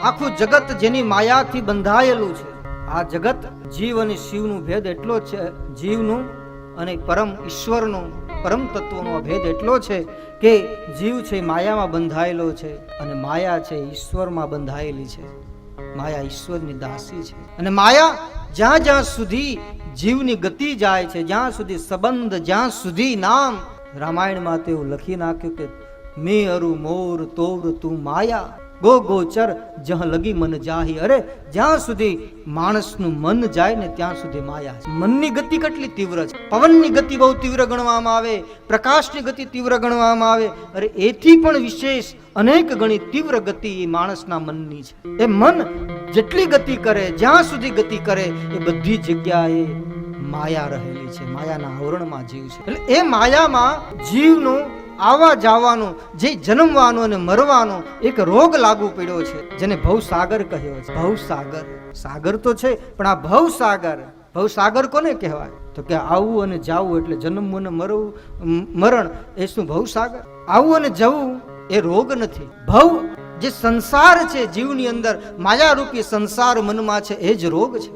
આખું જગત જેની માયાથી બંધાયેલું છે. આ જગત જીવ અને શિવનું ભેદ એટલો જ છે, જીવનું અને પરમ ઈશ્વરનું પરમ તત્વનો ભેદ એટલો છે કે જીવ છે માયામાં બંધાયેલો છે અને માયા છે ઈશ્વરમાં બંધાયેલી છે. માયા ઈશ્વરની દાસી છે અને માયા જ્યાં જ્યાં સુધી જીવની ગતિ જાય છે, જ્યાં સુધી સંબંધ, જ્યાં સુધી નામ. રામાયણમાં તેવું લખી નાખ્યું કે મેં અરુ મોર તોર તું માયા ગો ગોચર જહ લગી મન જાહી. અરે જ્યાં સુધી માણસનું મન જાય ને ત્યાં સુધી માયા છે. મનની ગતિ કેટલી તીવ્ર છે. પવનની ગતિ બહુ તીવ્ર ગણવામાં આવે, પ્રકાશની ગતિ તીવ્ર ગણવામાં આવે. અરે એથી પણ વિશેષ અનેક ગણી તીવ્ર ગતિ એ માણસના મનની છે. એ મન જેટલી ગતિ કરે, જ્યાં સુધી ગતિ કરે, એ બધી જગ્યાએ માયા રહેલી છે. માયાના આવરણમાં જીવ છે. એટલે એ માયામાં જીવનું આવા જવાનું, જે જન્મવાનું અને મરવાનું એક રોગ લાગુ પડ્યો છે, જેને ભવસાગર કહ્યો છે. ભવસાગર, સાગર તો છે પણ આ ભવસાગર, ભવસાગર કોને કહેવાય? તો કે આવવું અને જાવું, એટલે જન્મવું અને મરવું, મરણ, એ શું ભવસાગર? આવવું અને જવું એ રોગ નથી. ભવ જે સંસાર છે જીવની અંદર, માયારૂપી સંસાર મનમાં છે, એ જ રોગ છે.